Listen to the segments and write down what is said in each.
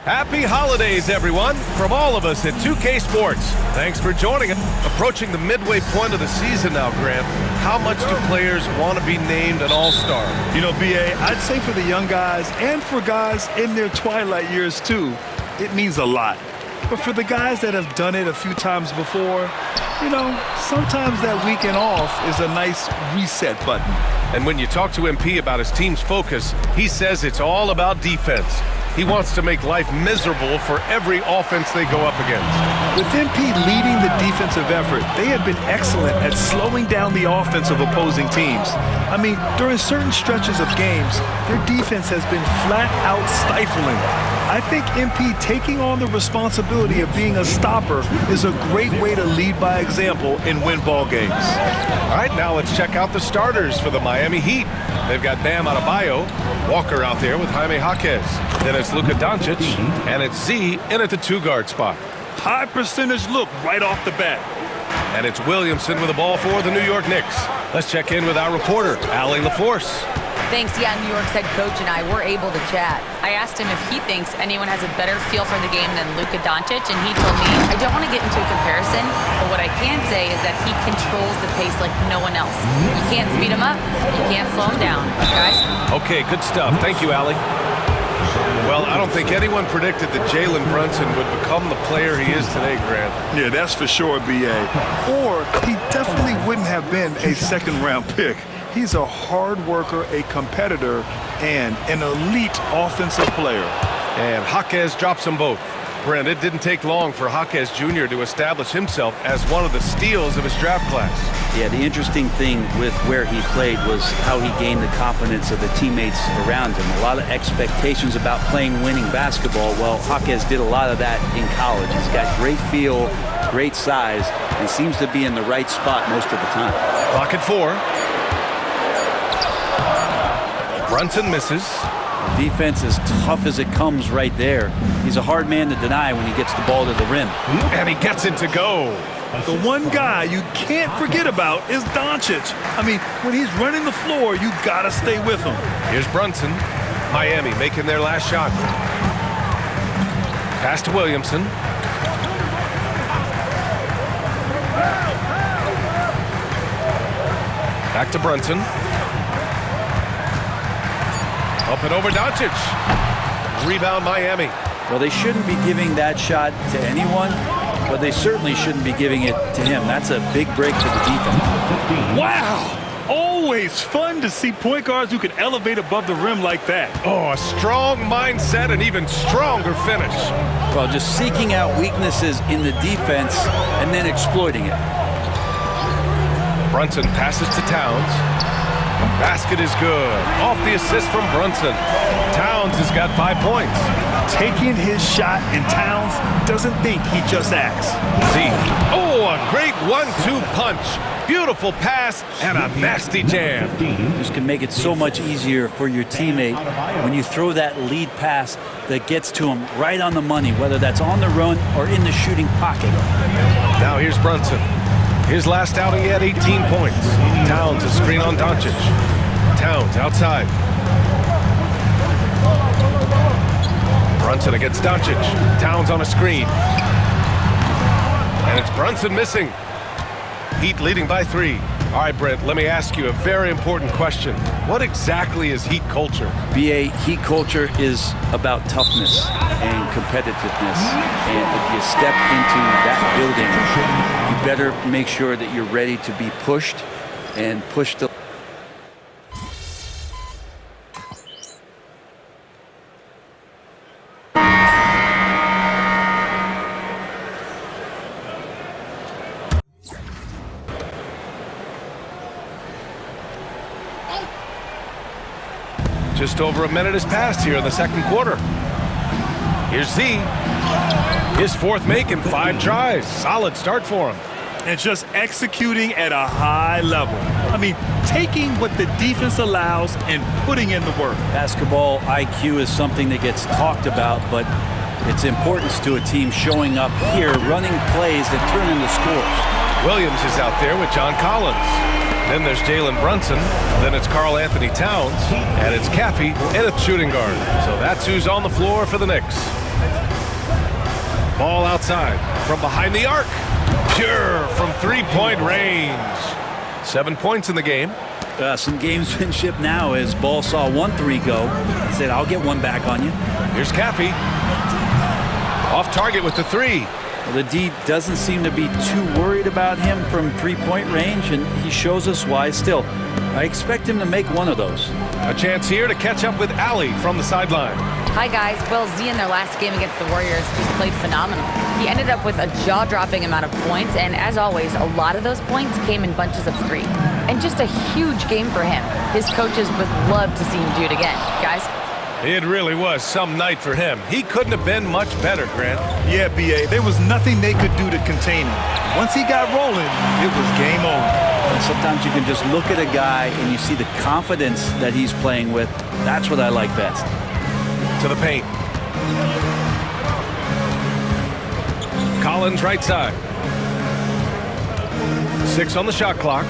Happy holidays, everyone, from all of us at 2K Sports. Thanks for joining us. Approaching the midway point of the season now, Grant. How much do players want to be named an all-star? You know, B.A., I'd say for the young guys and for guys in their twilight years, too, it means a lot. But for the guys that have done it a few times before, you know, sometimes that weekend off is a nice reset button. And when you talk to MP about his team's focus, he says it's all about defense. He wants to make life miserable for every offense they go up against. With MP leading the defensive effort, they have been excellent at slowing down the offense of opposing teams. I mean, during certain stretches of games, their defense has been flat out stifling. I think MP taking on the responsibility of being a stopper is a great way to lead by example and win ball games. All right, now let's check out the starters for the Miami Heat. They've got Bam Adebayo, Walker out there with Jaime Jaquez. Then it's Luka Doncic, and it's Z in at the two-guard spot. High percentage look right off the bat. And it's Williamson with the ball for the New York Knicks. Let's check in with our reporter, Allie LaForce. Thanks. Yeah, New York's head coach and I were able to chat. I asked him if he thinks anyone has a better feel for the game than Luka Doncic, and he told me, I don't want to get into a comparison, but what I can say is that he controls the pace like no one else. You can't speed him up, you can't slow him down, guys. Okay, good stuff. Thank you, Allie. Well, I don't think anyone predicted that Jalen Brunson would become the player he is today, Grant. Yeah, that's for sure, B.A. Or he definitely wouldn't have been a second-round pick. He's a hard worker, a competitor, and an elite offensive player. And Jaquez drops them both. Brent, it didn't take long for Jaquez Jr. to establish himself as one of the steals of his draft class. Yeah, the interesting thing with where he played was how he gained the confidence of the teammates around him. A lot of expectations about playing winning basketball. Well, Jaquez did a lot of that in college. He's got great feel, great size, and seems to be in the right spot most of the time. Clock at 4. Brunson misses. Defense as tough as it comes right there. He's a hard man to deny when he gets the ball to the rim. And he gets it to go. The one guy you can't forget about is Doncic. I mean, when he's running the floor, you gotta stay with him. Here's Brunson. Miami making their last shot. Pass to Williamson. Back to Brunson. Up and over Doncic. Rebound Miami. Well, they shouldn't be giving that shot to anyone, but they certainly shouldn't be giving it to him. That's a big break for the defense. Wow! Always fun to see point guards who can elevate above the rim like that. Oh, a strong mindset and even stronger finish. Well, just seeking out weaknesses in the defense and then exploiting it. Brunson passes to Towns. Basket is good. Off the assist from Brunson. Towns has got 5 points. Taking his shot, and Towns doesn't think, he just acts. Z. Oh, a great 1-2 punch. Beautiful pass and a nasty jam. This can make it so much easier for your teammate when you throw that lead pass that gets to him right on the money, whether that's on the run or in the shooting pocket. Now here's Brunson. His last outing, he had 18 points. Towns a screen on Doncic. Towns outside. Brunson against Doncic. Towns on a screen. And it's Brunson missing. Heat leading by 3. All right, Brent, let me ask you a very important question. What exactly is Heat culture? BA, Heat culture is about toughness and competitiveness. And if you step into that building, you better make sure that you're ready to be pushed and push the... Just over a minute has passed here in the second quarter. Here's Z. His 4th make in 5 tries. Solid start for him. And just executing at a high level. I mean, taking what the defense allows and putting in the work. Basketball IQ is something that gets talked about, but its importance to a team showing up here, running plays that turn into scores. Williams is out there with John Collins. Then there's Jalen Brunson. Then it's Karl Anthony Towns. And it's Caffey in at shooting guard. So that's who's on the floor for the Knicks. Ball outside from behind the arc. Pure from three-point range. 7 points in the game. Some gamesmanship now as Ball saw 1-3 go. He said, I'll get one back on you. Here's Caffey. Off target with the three. Well, the D doesn't seem to be too worried about him from three-point range, and he shows us why. Still, I expect him to make one of those. A chance here to catch up with Allie from the sideline. Hi, guys. Well, Z in their last game against the Warriors just played phenomenal. He ended up with a jaw-dropping amount of points, and as always, a lot of those points came in bunches of 3. And just a huge game for him. His coaches would love to see him do it again. Guys? It really was some night for him. He couldn't have been much better, Grant. Yeah, B.A., there was nothing they could do to contain him. Once he got rolling, it was game on. And sometimes you can just look at a guy and you see the confidence that he's playing with. That's what I like best. To the paint. Collins right side. 6 on the shot clock.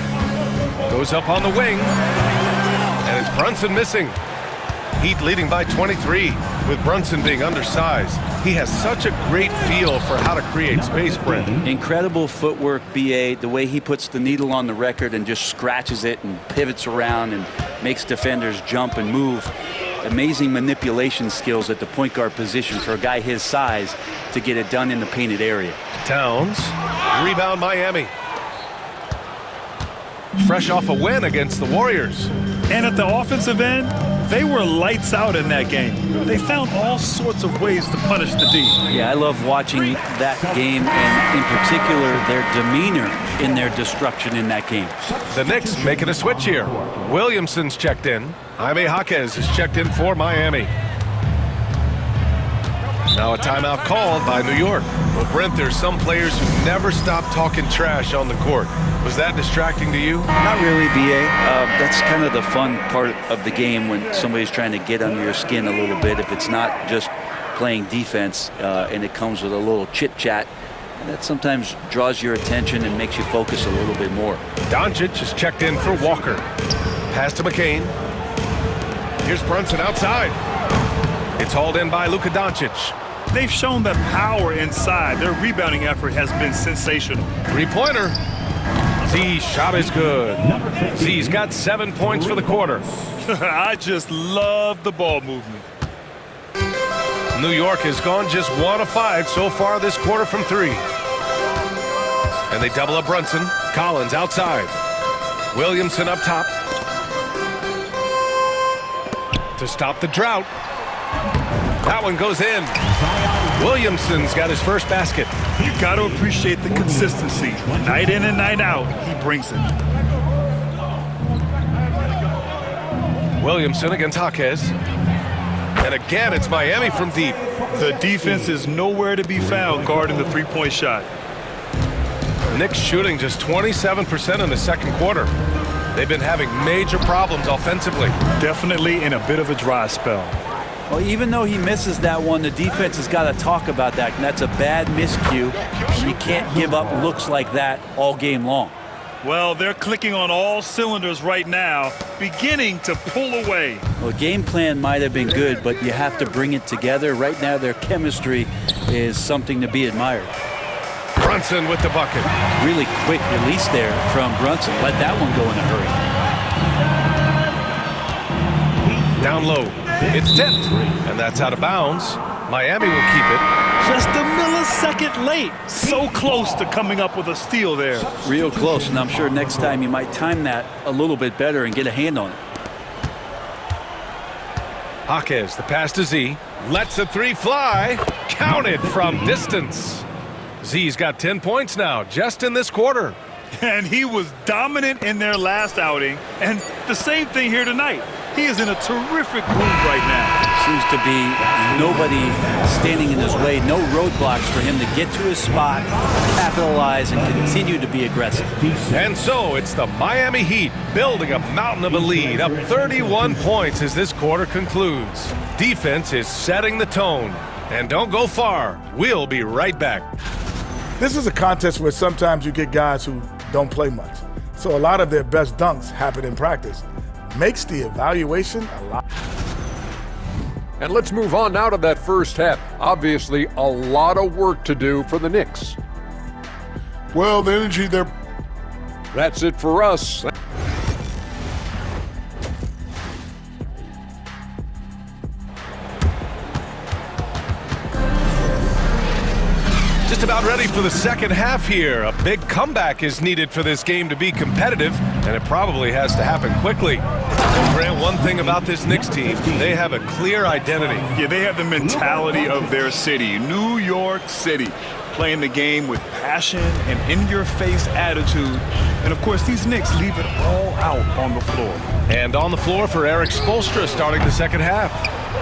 Goes up on the wing. And it's Brunson missing. Heat leading by 23, with Brunson being undersized. He has such a great feel for how to create space, Brent. Incredible footwork, B.A. The way he puts the needle on the record and just scratches it and pivots around and makes defenders jump and move. Amazing manipulation skills at the point guard position for a guy his size to get it done in the painted area. Towns, rebound Miami. Fresh off a win against the Warriors. And at the offensive end, they were lights out in that game. They found all sorts of ways to punish the D. Yeah, I love watching that game, and in particular, their demeanor in their destruction in that game. The Knicks making a switch here. Williamson's checked in. Jaime Jaquez is checked in for Miami. Now a timeout called by New York. Well, Brent, there's some players who never stop talking trash on the court. Was that distracting to you? Not really, B.A. That's kind of the fun part of the game when somebody's trying to get under your skin a little bit. If it's not just playing defense and it comes with a little chit-chat, that sometimes draws your attention and makes you focus a little bit more. Doncic is checked in for Walker. Pass to McCain. Here's Brunson outside. It's hauled in by Luka Doncic. They've shown that power inside. Their rebounding effort has been sensational. Three-pointer. Z shot is good. Z's got 7 points for the quarter. I just love the ball movement. New York has gone just 1 of 5 so far this quarter from 3. And they double up Brunson. Collins outside. Williamson up top. To stop the drought. That one goes in. Williamson's got his first basket. You got to appreciate the consistency. Night in and night out, he brings it. Williamson against Jaquez. And again, it's Miami from deep. The defense is nowhere to be found guarding the three-point shot. Knicks shooting just 27% in the second quarter. They've been having major problems offensively. Definitely in a bit of a dry spell. Well, even though he misses that one, the defense has got to talk about that, and that's a bad miscue. And you can't give up looks like that all game long. Well, they're clicking on all cylinders right now, beginning to pull away. Well, game plan might have been good, but you have to bring it together. Right now, their chemistry is something to be admired. Brunson with the bucket. Really quick release there from Brunson. Let that one go in a hurry. Down low. It's tipped. And that's out of bounds. Miami will keep it. Just a millisecond late. So close to coming up with a steal there. Real close, and I'm sure next time you might time that a little bit better and get a hand on it. Jaquez, the pass to Z. Lets a three fly. Counted from distance. Z's got 10 points now, just in this quarter. And he was dominant in their last outing. And the same thing here tonight. He is in a terrific groove right now. Seems to be nobody standing in his way, no roadblocks for him to get to his spot, capitalize, and continue to be aggressive. And so it's the Miami Heat building a mountain of a lead, up 31 points as this quarter concludes. Defense is setting the tone. And don't go far. We'll be right back. This is a contest where sometimes you get guys who don't play much. So a lot of their best dunks happen in practice. Makes the evaluation a lot. And let's move on now to that first half. Obviously, a lot of work to do for the Knicks. Well, the energy they're... That's it for us. Just about ready for the second half here. A big comeback is needed for this game to be competitive, and it probably has to happen quickly. Grant, one thing about this Knicks team, they have a clear identity. Yeah, they have the mentality of their city, New York City, playing the game with passion and in-your-face attitude. And, of course, these Knicks leave it all out on the floor. And on the floor for Eric Spoelstra starting the second half.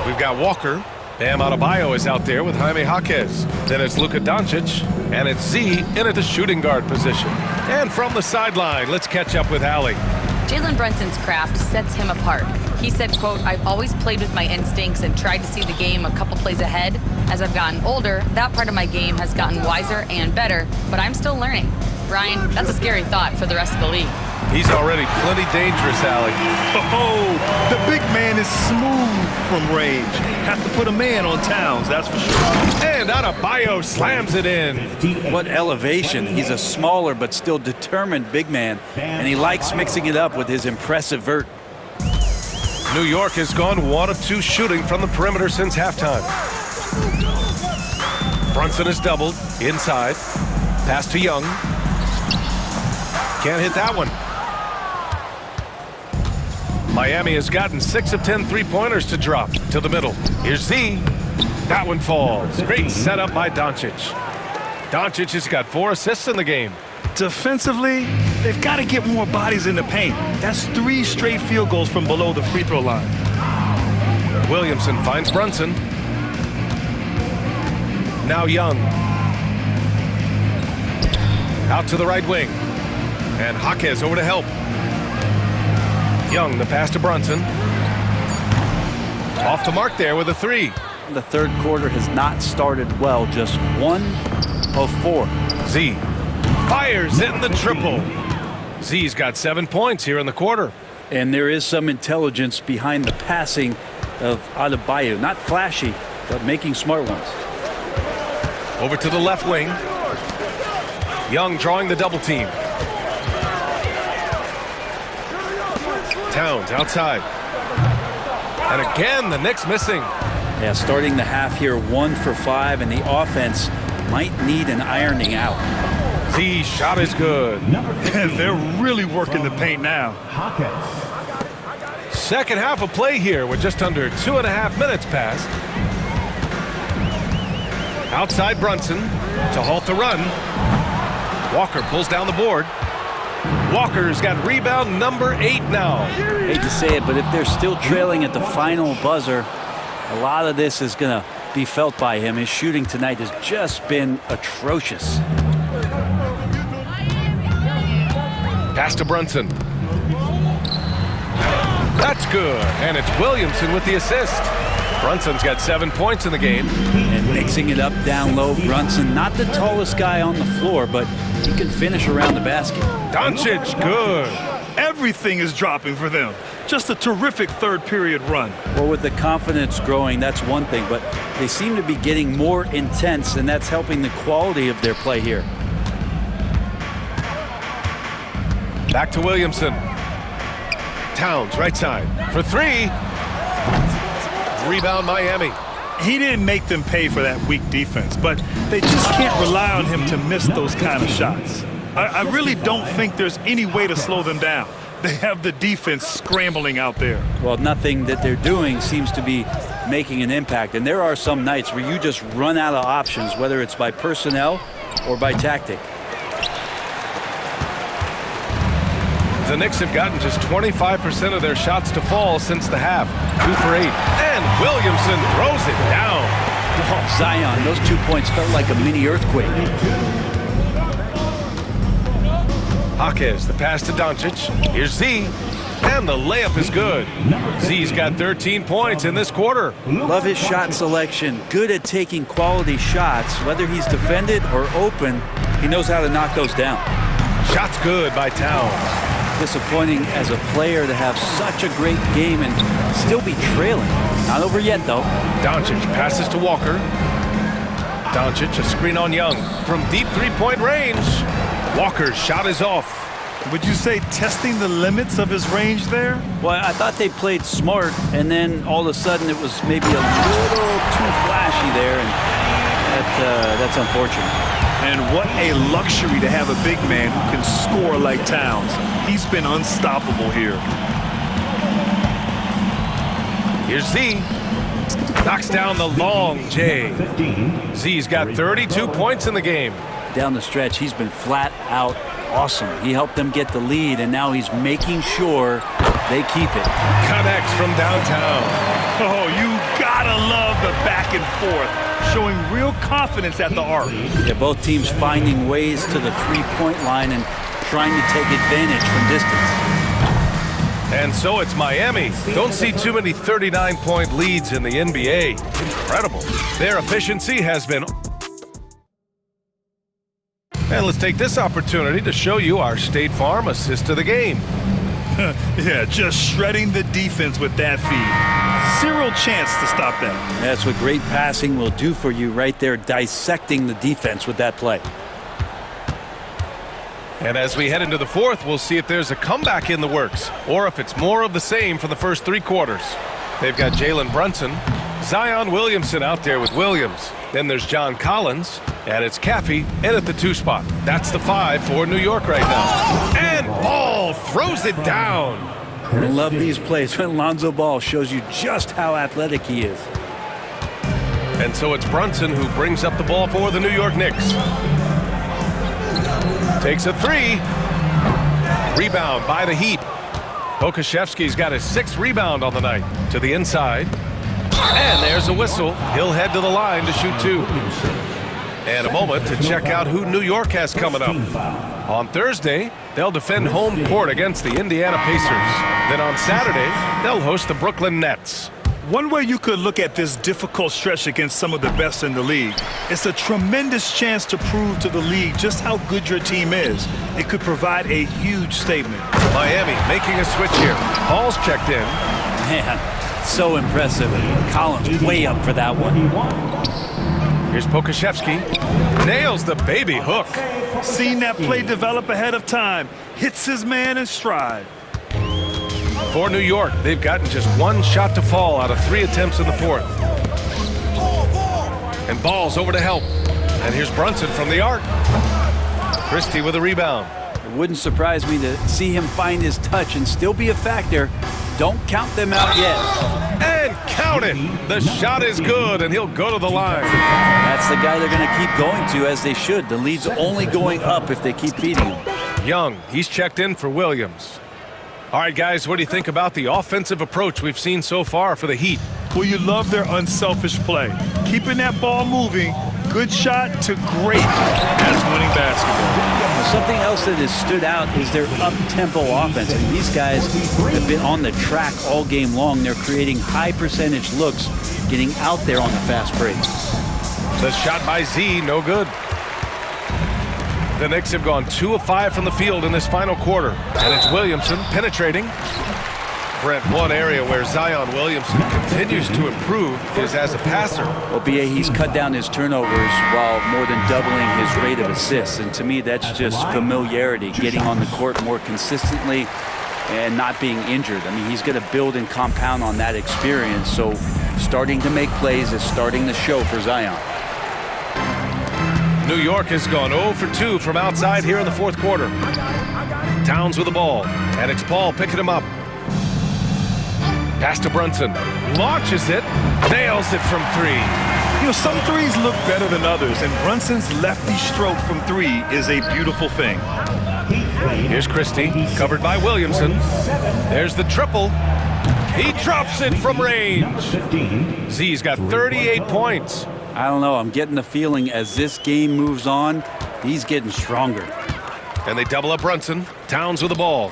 We've got Walker. Bam Adebayo is out there with Jaime Jaquez. Then it's Luka Doncic, and it's Z in at the shooting guard position. And from the sideline, let's catch up with Allie. Jalen Brunson's craft sets him apart. He said, quote, "I've always played with my instincts and tried to see the game a couple plays ahead. As I've gotten older, that part of my game has gotten wiser and better, but I'm still learning." Ryan, that's a scary thought for the rest of the league. He's already plenty dangerous, Allie. Oh, the big man is smooth from range. Have to put a man on Towns, that's for sure. And Adebayo slams it in. What elevation. He's a smaller but still determined big man, and he likes mixing it up with his impressive vert. New York has gone 1 of 2 shooting from the perimeter since halftime. Brunson is doubled inside. Pass to Young. Can't hit that one. Miami has gotten 6 of 10 three-pointers to drop to the middle. Here's Z. That one falls. Great setup by Doncic. Doncic has got 4 assists in the game. Defensively, they've got to get more bodies in the paint. That's 3 straight field goals from below the free throw line. Williamson finds Brunson. Now Young. Out to the right wing. And Jaquez over to help. Young, the pass to Brunson. Off the mark there with a 3. The third quarter has not started well, just 1 of 4. Z fires in the triple. Z's got 7 points here in the quarter. And there is some intelligence behind the passing of Adebayo. Not flashy, but making smart ones. Over to the left wing. Young drawing the double team. Towns outside. And again, the Knicks missing. Yeah, starting the half here 1 for 5, and the offense might need an ironing out. Z shot is good. They're really working the paint now. Second half of play here with just under 2.5 minutes passed. Outside Brunson to halt the run. Walker pulls down the board. Walker's got rebound number 8 now. Hate to say it, but if they're still trailing at the final buzzer, a lot of this is going to be felt by him. His shooting tonight has just been atrocious. Pass to Brunson. That's good. And it's Williamson with the assist. Brunson's got 7 points in the game. And mixing it up down low, Brunson, not the tallest guy on the floor, but he can finish around the basket. Doncic, good. Everything is dropping for them. Just a terrific third period run. Well, with the confidence growing, that's one thing, but they seem to be getting more intense, and that's helping the quality of their play here. Back to Williamson. Towns, right side. For 3. Rebound Miami. He didn't make them pay for that weak defense, but they just can't rely on him to miss those kind of shots. I really don't think there's any way to slow them down. They have the defense scrambling out there. Well, nothing that they're doing seems to be making an impact, and there are some nights where you just run out of options, whether it's by personnel or by tactic. The Knicks have gotten just 25% of their shots to fall since the half. 2 for 8. And Williamson throws it down. Oh, Zion, those 2 points felt like a mini earthquake. Jaquez, the pass to Doncic. Here's Z. And the layup is good. Z's got 13 points in this quarter. Love his shot selection. Good at taking quality shots. Whether he's defended or open, he knows how to knock those down. Shot's good by Towns. Disappointing as a player to have such a great game and still be trailing. Not over yet, though. Doncic passes to Walker. Doncic, a screen on Young. From deep three-point range, Walker's shot is off. Would you say testing the limits of his range there? Well, I thought they played smart, and then all of a sudden it was maybe a little too flashy there, and that's unfortunate. And what a luxury to have a big man who can score like Towns. He's been unstoppable here. Here's Z. Knocks down the long J. Z's got 32 points in the game. Down the stretch, he's been flat out awesome. He helped them get the lead, and now he's making sure they keep it. Connects from downtown. Oh, you gotta love the back and forth, showing real confidence at the arc. Yeah, both teams finding ways to the three-point line and trying to take advantage from distance. And so it's Miami. Don't see too many 39-point leads in the NBA. Incredible. Their efficiency has been... And let's take this opportunity to show you our State Farm assist to the game. Yeah, just shredding the defense with that feed. Zero chance to stop that. That's what great passing will do for you right there, dissecting the defense with that play. And as we head into the fourth, we'll see if there's a comeback in the works or if it's more of the same for the first three quarters. They've got Jalen Brunson, Zion Williamson out there with Williams. Then there's John Collins, and it's Caffey in at the 2 spot. That's the 5 for New York right now. And Ball throws it down. I love these plays when Lonzo Ball shows you just how athletic he is. And so it's Brunson who brings up the ball for the New York Knicks. Takes a 3. Rebound by the Heat. Pokusevski's got his 6th rebound on the night. To the inside. And there's a whistle. He'll head to the line to shoot 2. And a moment to check out who New York has coming up. On Thursday, they'll defend home court against the Indiana Pacers. Then on Saturday, they'll host the Brooklyn Nets. One way you could look at this difficult stretch against some of the best in the league, it's a tremendous chance to prove to the league just how good your team is. It could provide a huge statement. Miami making a switch here. Ball's checked in. Man, so impressive. Collins way up for that one. Here's Pokusevski. Nails the baby hook. Seen that play develop ahead of time. Hits his man in stride. For New York, they've gotten just 1 shot to fall out of 3 attempts in the fourth. And Ball's over to help. And here's Brunson from the arc. Christie with a rebound. It wouldn't surprise me to see him find his touch and still be a factor. Don't count them out yet. And count it. The shot is good, and he'll go to the line. That's the guy they're going to keep going to, as they should. The lead's only going up if they keep feeding him. Young, he's checked in for Williams. All right, guys, what do you think about the offensive approach we've seen so far for the Heat? Well, you love their unselfish play. Keeping that ball moving, good shot to great as winning basketball. Something else that has stood out is their up-tempo offense. And these guys have been on the track all game long. They're creating high-percentage looks, getting out there on the fast break. The shot by Z, no good. The Knicks have gone 2 of 5 from the field in this final quarter. And it's Williamson penetrating. Brent, one area where Zion Williamson continues to improve is as a passer. Well, B.A., he's cut down his turnovers while more than doubling his rate of assists. And to me, that's just familiarity, getting on the court more consistently and not being injured. I mean, he's going to build and compound on that experience. So starting to make plays is starting to show for Zion. New York has gone 0 for 2 from outside here in the fourth quarter. Towns with the ball, and it's Paul picking him up. Pass to Brunson. Launches it. Nails it from 3. You know, some threes look better than others, and Brunson's lefty stroke from 3 is a beautiful thing. Here's Christie, covered by Williamson. There's the triple. He drops it from range. Z's got 38 points. I don't know. I'm getting the feeling as this game moves on, he's getting stronger. And they double up Brunson. Towns with the ball.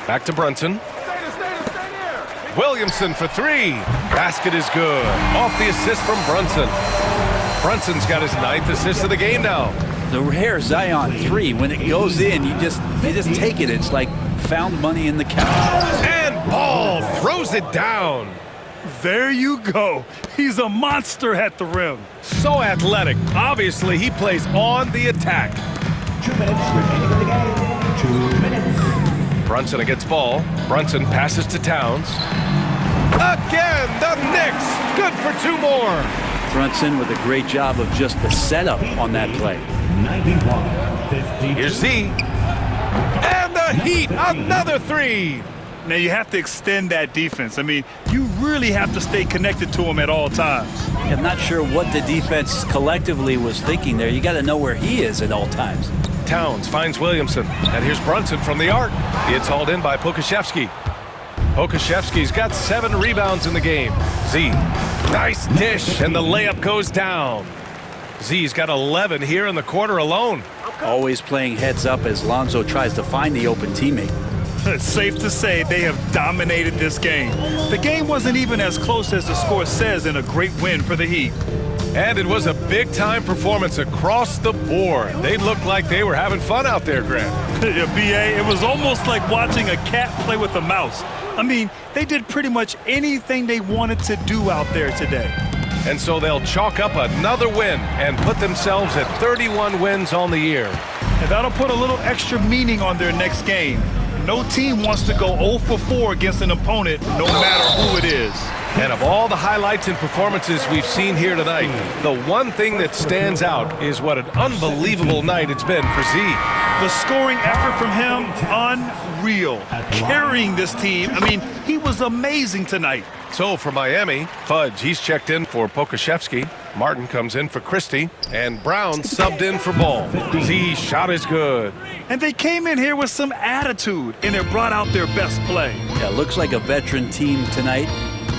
Back to Brunson. Williamson for 3. Basket is good. Off the assist from Brunson. Brunson's got his 9th assist of the game now. The rare Zion 3, when it goes in, you just take it. It's like found money in the couch. And Ball throws it down. There you go. He's a monster at the rim. So athletic. Obviously, he plays on the attack. 2 minutes remaining in the game. 2 minutes. Brunson against Ball. Brunson passes to Towns. Again, the Knicks. Good for 2 more. Brunson with a great job of just the setup on that play. 91-52. Here's Z. And the Heat, another 3. Now you have to extend that defense. I mean, you really have to stay connected to him at all times. I'm not sure what the defense collectively was thinking there. You got to know where he is at all times. Towns finds Williamson. And here's Brunson from the arc. It's hauled in by Pokusevski. Pokusevski's got 7 rebounds in the game. Z, nice dish, and the layup goes down. Z's got 11 here in the quarter alone. Always playing heads up as Lonzo tries to find the open teammate. It's safe to say they have dominated this game. The game wasn't even as close as the score says in a great win for the Heat. And it was a big-time performance across the board. They looked like they were having fun out there, Grant. Yeah, B.A., it was almost like watching a cat play with a mouse. I mean, they did pretty much anything they wanted to do out there today. And so they'll chalk up another win and put themselves at 31 wins on the year. And that'll put a little extra meaning on their next game. No team wants to go 0 for 4 against an opponent, no matter who it is. And of all the highlights and performances we've seen here tonight, the one thing that stands out is what an unbelievable night it's been for Z. The scoring effort from him, unreal. Carrying this team, I mean, he was amazing tonight. So for Miami, Fudge, he's checked in for Pokusevski. Martin comes in for Christie. And Brown subbed in for Ball. Z's shot is good. And they came in here with some attitude, and it brought out their best play. Yeah, looks like a veteran team tonight.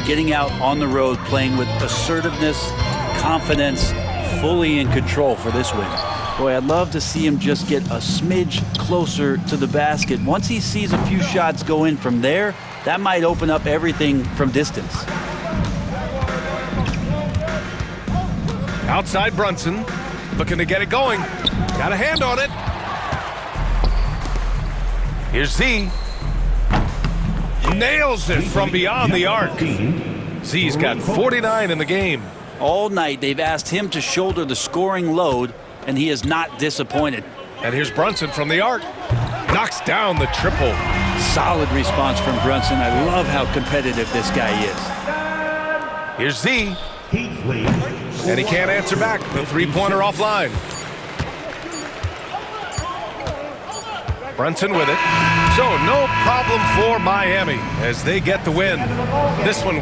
Getting out on the road, playing with assertiveness, confidence, fully in control for this win. Boy, I'd love to see him just get a smidge closer to the basket. Once he sees a few shots go in from there, that might open up everything from distance. Outside Brunson, looking to get it going. Got a hand on it. Here's Z. Nails it from beyond the arc. Z's got 49 in the game. All night, they've asked him to shoulder the scoring load, and he is not disappointed. And here's Brunson from the arc. Knocks down the triple. Solid response from Brunson. I love how competitive this guy is. Here's Z. And he can't answer back. The three-pointer offline. Brunson with it. So no problem for Miami as they get the win. This one